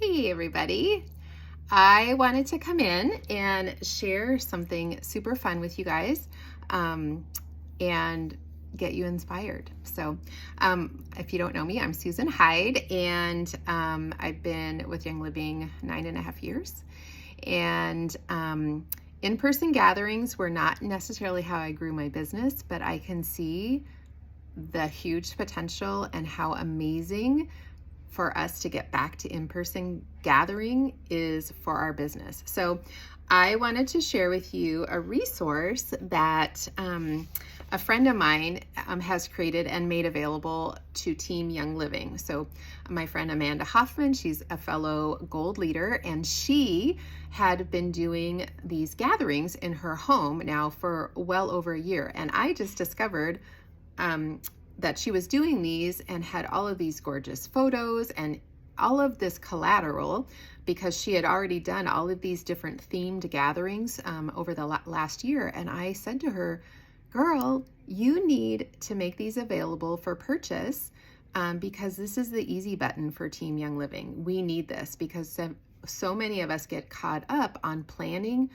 Hey everybody. I wanted to come in and share something super fun with you guys and get you inspired. So if you don't know me, I'm Susan Heid, and I've been with Young Living 9.5 years. And in-person gatherings were not necessarily how I grew my business, but I can see the huge potential and how amazing for us to get back to in-person gathering is for our business. So I wanted to share with you a resource that a friend of mine has created and made available to Team Young Living. So my friend Amanda Hoffman, she's a fellow gold leader, and she had been doing these gatherings in her home now for well over a year. And I just discovered that she was doing these and had all of these gorgeous photos and all of this collateral because she had already done all of these different themed gatherings over the last year. And I said to her, girl, you need to make these available for purchase because this is the easy button for Team Young Living. We need this because so many of us get caught up on planning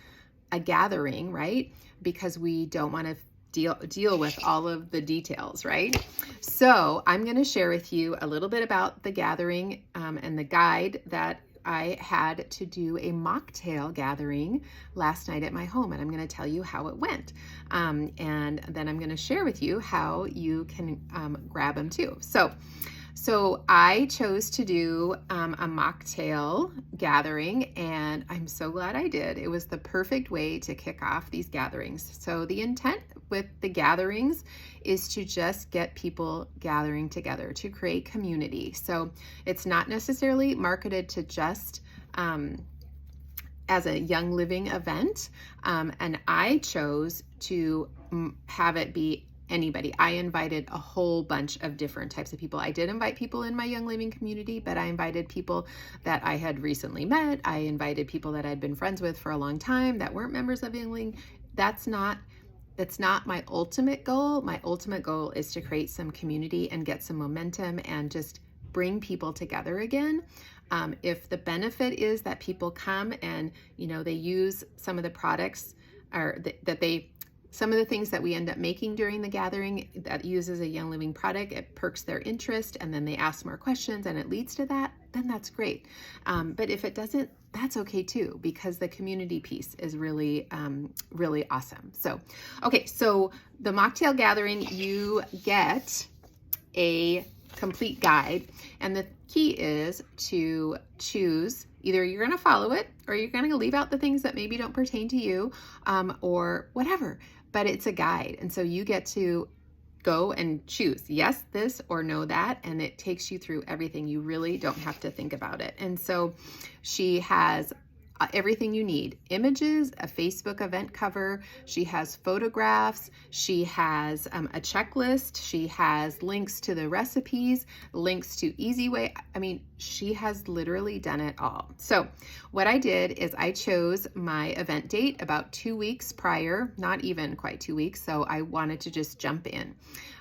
a gathering, right? Because we don't want to deal with all of the details, right? So I'm going to share with you a little bit about the gathering and the guide that I had to do a mocktail gathering last night at my home, and I'm going to tell you how it went. And then I'm going to share with you how you can grab them too. So I chose to do a mocktail gathering, and I'm so glad I did. It was the perfect way to kick off these gatherings. So the intent with the gatherings is to just get people gathering together, to create community. So it's not necessarily marketed to just as a Young Living event, and I chose to have it be anybody. I invited a whole bunch of different types of people. I did invite people in my Young Living community, but I invited people that I had recently met. I invited people that I'd been friends with for a long time that weren't members of Young Living. That's not my ultimate goal. My ultimate goal is to create some community and get some momentum and just bring people together again. If the benefit is that people come and, they use some of the products or some of the things that we end up making during the gathering that uses a Young Living product, it perks their interest, and then they ask more questions and it leads to that, then that's great. But if it doesn't, that's okay too, because the community piece is really, really awesome. So the mocktail gathering, you get a complete guide, and the key is to choose either you're going to follow it or you're going to leave out the things that maybe don't pertain to you or whatever, but it's a guide. And so you get to go and choose yes, this, or no, that, and it takes you through everything. You really don't have to think about it. And so she has everything you need: images, a Facebook event cover, she has photographs, she has a checklist, she has links to the recipes, links to Easy Way. I mean, she has literally done it all. So what I did is I chose my event date about 2 weeks prior, not even quite 2 weeks, so I wanted to just jump in.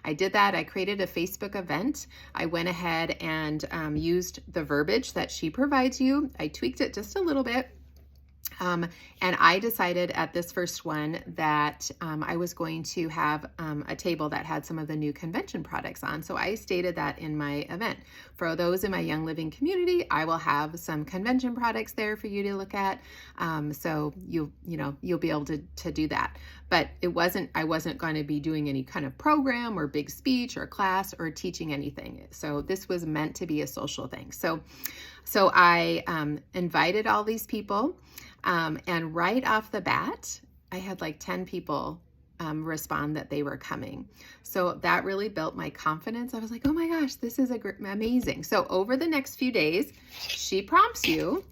I did that. I created a Facebook event. I went ahead and used the verbiage that she provides you. I tweaked it just a little bit. And I decided at this first one that I was going to have a table that had some of the new convention products on. So I stated that in my event. For those in my Young Living community, I will have some convention products there for you to look at. So you'll be able to do that. But I wasn't going to be doing any kind of program or big speech or class or teaching anything. So this was meant to be a social thing. So I invited all these people. And right off the bat, I had like 10 people respond that they were coming. So that really built my confidence. I was like, oh my gosh, this is amazing. So over the next few days, she prompts you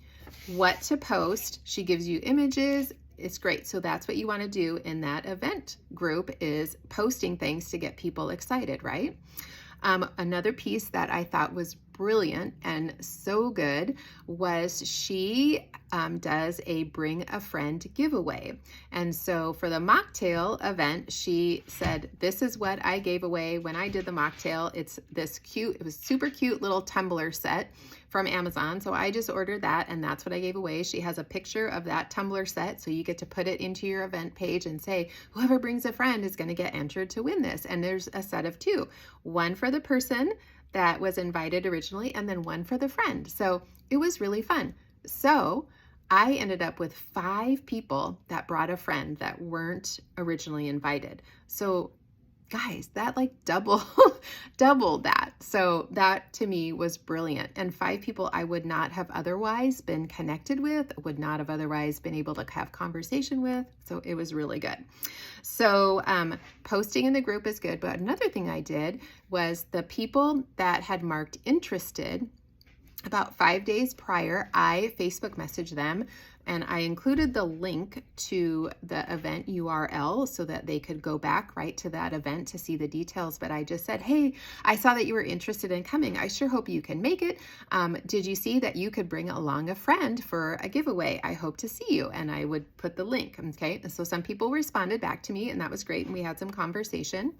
what to post. She gives you images. It's great. So that's what you want to do in that event group, is posting things to get people excited, right? Another piece that I thought was brilliant and so good was she does a bring a friend giveaway. And so for the mocktail event, she said, this is what I gave away when I did the mocktail. It's this cute, it was super cute little tumbler set from Amazon. So I just ordered that and that's what I gave away. She has a picture of that tumbler set. So you get to put it into your event page and say, whoever brings a friend is going to get entered to win this. And there's a set of two, one for the person that was invited originally and then one for the friend. So it was really fun. So I ended up with 5 people that brought a friend that weren't originally invited. So guys, that like doubled that. So that to me was brilliant. And 5 people I would not have otherwise been connected with, would not have otherwise been able to have conversation with. So it was really good. So posting in the group is good. But another thing I did was the people that had marked interested, about 5 days prior, I Facebook messaged them and I included the link to the event URL so that they could go back right to that event to see the details. But I just said, hey, I saw that you were interested in coming. I sure hope you can make it. Did you see that you could bring along a friend for a giveaway? I hope to see you. And I would put the link. Okay. So some people responded back to me and that was great. And we had some conversation.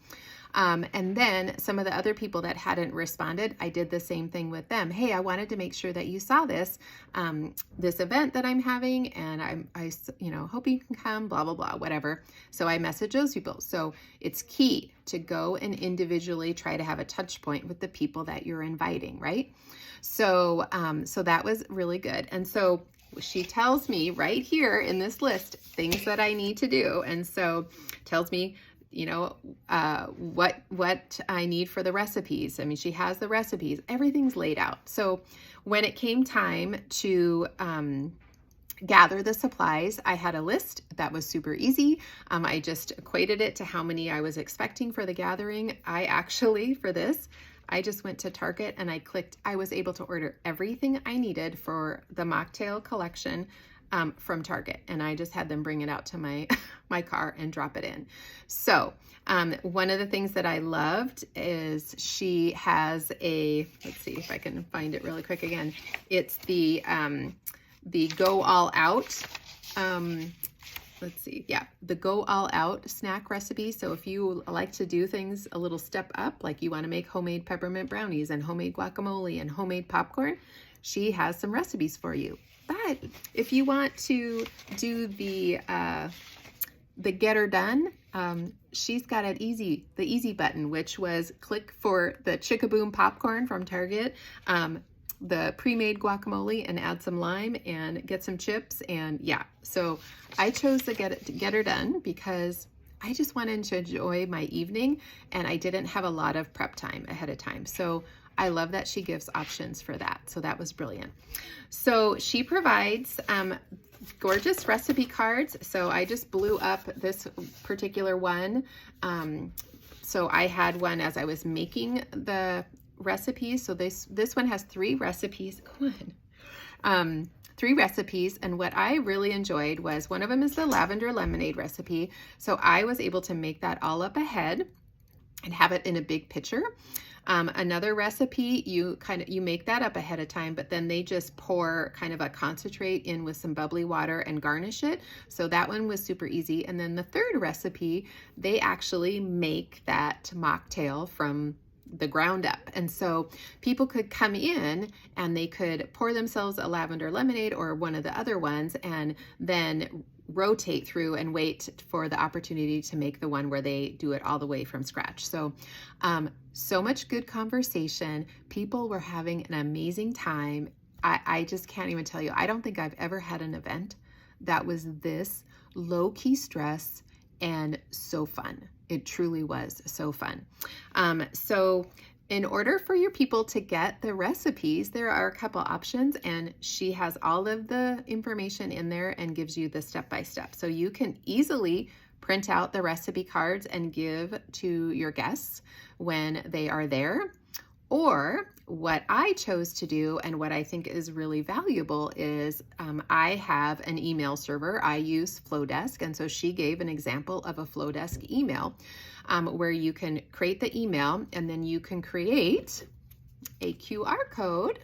And then some of the other people that hadn't responded, I did the same thing with them. Hey, I wanted to make sure that you saw this, this event that I'm having, and I hope you can come, blah, blah, blah, whatever. So I message those people. So it's key to go and individually try to have a touch point with the people that you're inviting, right? So, so that was really good. And so she tells me right here in this list, things that I need to do. And so tells me, what I need for the recipes. I mean, she has the recipes, everything's laid out. So when it came time to gather the supplies, I had a list that was super easy. I just equated it to how many I was expecting for the gathering. I actually, for this, I just went to Target and I was able to order everything I needed for the mocktail collection from Target, and I just had them bring it out to my car and drop it in. So one of the things that I loved is she has let's see if I can find it really quick again. It's the Go All Out. Let's see. Yeah, the Go All Out snack recipe. So if you like to do things a little step up, like you want to make homemade peppermint brownies and homemade guacamole and homemade popcorn, she has some recipes for you. But if you want to do the get her done, she's got the easy button, which was click for the 𝗴𝗵𝗵𝗿𝗶𝗴𝗴 popcorn from Target, the pre-made guacamole, and add some lime and get some chips. And yeah, so I chose the get her done because I just wanted to enjoy my evening and I didn't have a lot of prep time ahead of time. So I love that she gives options for that. So that was brilliant. So she provides gorgeous recipe cards. So I just blew up this particular one. So I had one as I was making the recipes. So this one has 3 recipes. Come on. 3 recipes, and what I really enjoyed was one of them is the lavender lemonade recipe. So I was able to make that all up ahead and have it in a big pitcher. Another recipe, you make that up ahead of time, but then they just pour kind of a concentrate in with some bubbly water and garnish it. So that one was super easy. And then the third recipe, they actually make that mocktail from the ground up. And so people could come in and they could pour themselves a lavender lemonade or one of the other ones and then rotate through and wait for the opportunity to make the one where they do it all the way from scratch. So, so much good conversation. People were having an amazing time. I just can't even tell you. I don't think I've ever had an event that was this low-key stress and so fun. It truly was so fun. So in order for your people to get the recipes, there are a couple options, and she has all of the information in there and gives you the step-by-step. So you can easily print out the recipe cards and give to your guests when they are there. Or what I chose to do and what I think is really valuable is I have an email server. I use Flowdesk, and so she gave an example of a Flowdesk email where you can create the email and then you can create a QR code,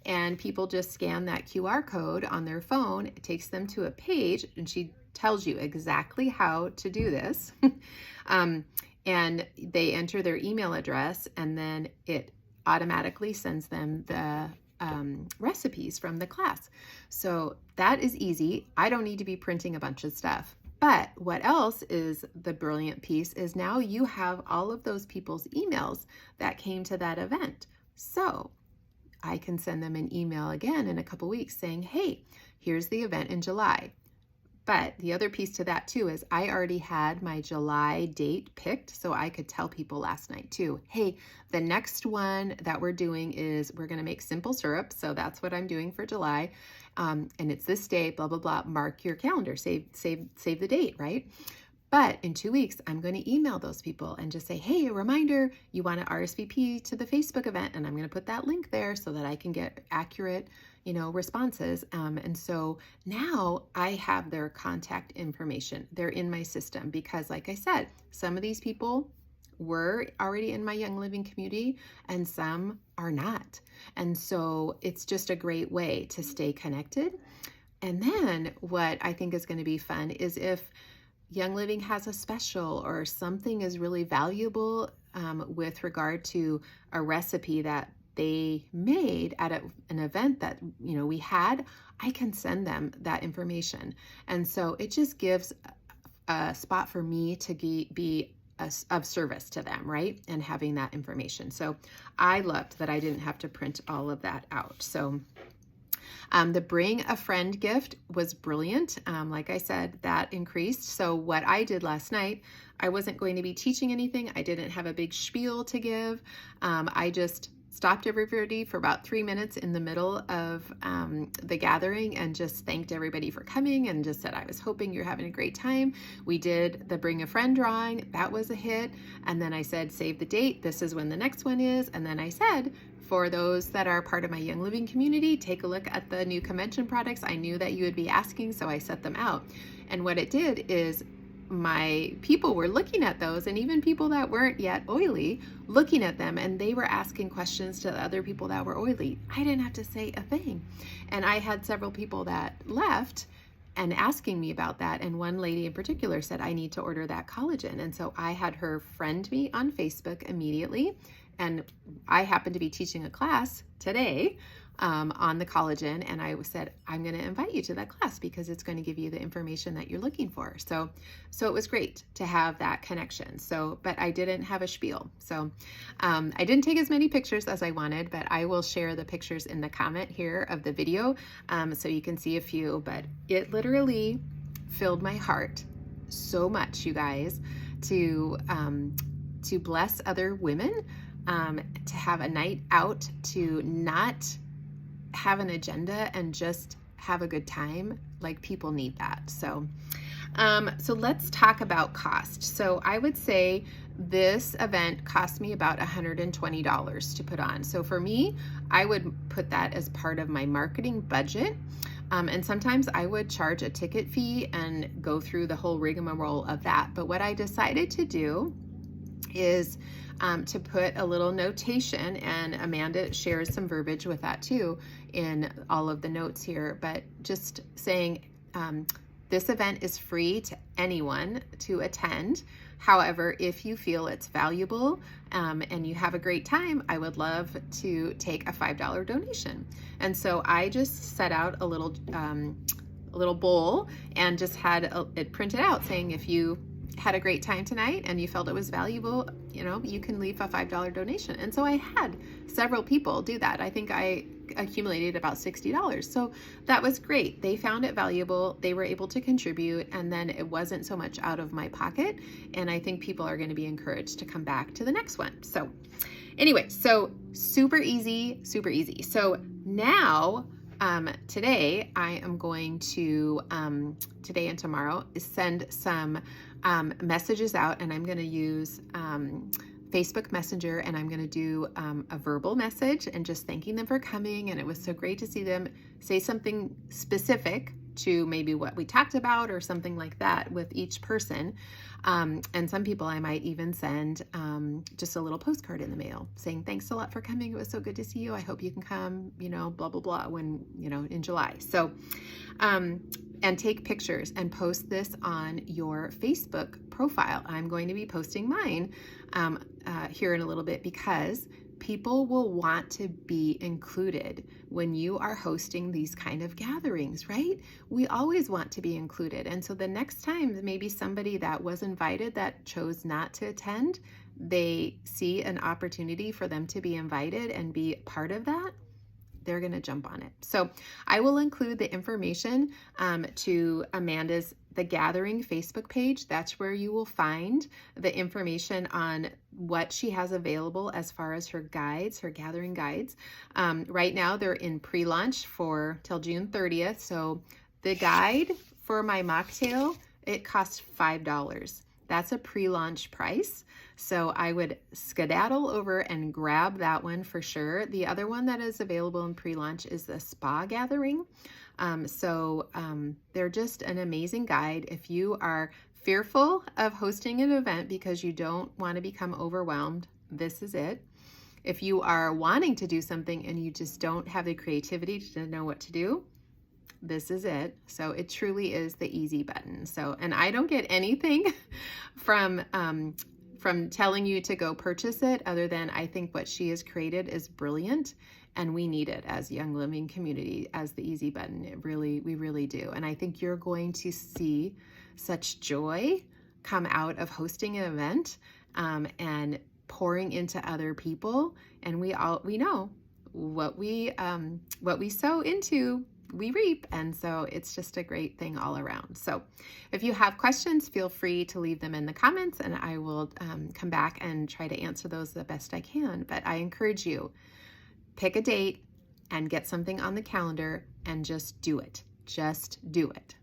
and people just scan that QR code on their phone. It takes them to a page, and she tells you exactly how to do this. And they enter their email address, and then it automatically sends them the recipes from the class. So that is easy. I don't need to be printing a bunch of stuff. But what else is the brilliant piece is now you have all of those people's emails that came to that event. So I can send them an email again in a couple weeks saying, hey, here's the event in July. But the other piece to that too is I already had my July date picked, so I could tell people last night too, hey, the next one that we're doing is we're going to make simple syrup. So that's what I'm doing for July. And it's this day, blah, blah, blah. Mark your calendar, save the date, right? But in 2 weeks, I'm going to email those people and just say, hey, a reminder, you want to RSVP to the Facebook event. And I'm going to put that link there so that I can get accurate, responses. And so now I have their contact information. They're in my system because, like I said, some of these people were already in my Young Living community and some are not. And so it's just a great way to stay connected. And then what I think is going to be fun is if Young Living has a special or something is really valuable with regard to a recipe that they made at an event that we had, I can send them that information. And so it just gives a spot for me to be of service to them, right? And having that information. So I loved that I didn't have to print all of that out. So the bring a friend gift was brilliant. Like I said, that increased. So what I did last night, I wasn't going to be teaching anything. I didn't have a big spiel to give. I just stopped everybody for about 3 minutes in the middle of the gathering and just thanked everybody for coming and just said, I was hoping you're having a great time. We did the bring a friend drawing. That was a hit. And then I said, save the date. This is when the next one is. And then I said, for those that are part of my Young Living community, take a look at the new convention products. I knew that you would be asking, so I set them out. And what it did is my people were looking at those, and even people that weren't yet oily, looking at them, and they were asking questions to the other people that were oily. I didn't have to say a thing. And I had several people that left and asking me about that. And one lady in particular said, I need to order that collagen. And so I had her friend me on Facebook immediately. And I happened to be teaching a class today on the collagen. And I said, I'm going to invite you to that class because it's going to give you the information that you're looking for. So it was great to have that connection. But I didn't have a spiel. So I didn't take as many pictures as I wanted, but I will share the pictures in the comment here of the video so you can see a few. But it literally filled my heart so much, you guys, to bless other women, to have a night out, to not have an agenda and just have a good time. Like, people need that. So let's talk about cost. So I would say this event cost me about $120 to put on. So for me, I would put that as part of my marketing budget. And sometimes I would charge a ticket fee and go through the whole rigmarole of that. But what I decided to do is to put a little notation, and Amanda shares some verbiage with that too in all of the notes here, but just saying this event is free to anyone to attend. However, if you feel it's valuable and you have a great time, I would love to take a $5 donation. And so I just set out a little bowl and just had it printed out saying, if you had a great time tonight and you felt it was valuable, you can leave a $5 donation. And so I had several people do that. I think I accumulated about $60. So that was great. They found it valuable. They were able to contribute, and then it wasn't so much out of my pocket. And I think people are going to be encouraged to come back to the next one. So anyway, so super easy, super easy. So now today I am going to, today and tomorrow, send some messages out, and I'm going to use Facebook Messenger, and I'm going to do a verbal message and just thanking them for coming. And it was so great to see them say something specific to maybe what we talked about or something like that with each person. And some people I might even send just a little postcard in the mail saying, thanks a lot for coming. It was so good to see you. I hope you can come, blah, blah, blah, when, in July. So, and take pictures and post this on your Facebook profile. I'm going to be posting mine here in a little bit, because people will want to be included when you are hosting these kind of gatherings, right? We always want to be included. And so the next time maybe somebody that was invited that chose not to attend, they see an opportunity for them to be invited and be part of that, they're going to jump on it. So I will include the information to Amanda's The Gathering Facebook page. That's where you will find the information on what she has available as far as her guides, her gathering guides. Right now they're in pre-launch till June 30th. So the guide for my mocktail, it costs $5. That's a pre-launch price. So I would skedaddle over and grab that one for sure. The other one that is available in pre-launch is the spa gathering. They're just an amazing guide. If you are fearful of hosting an event because you don't want to become overwhelmed, this is it. If you are wanting to do something and you just don't have the creativity to know what to do, this is it. So it truly is the easy button. So, and I don't get anything from telling you to go purchase it, other than I think what she has created is brilliant, and we need it as Young Living community as the easy button. We really do. And I think you're going to see such joy come out of hosting an event and pouring into other people. And we know what we sow into, we reap. And so it's just a great thing all around. So if you have questions, feel free to leave them in the comments, and I will come back and try to answer those the best I can. But I encourage you, pick a date and get something on the calendar and just do it. Just do it.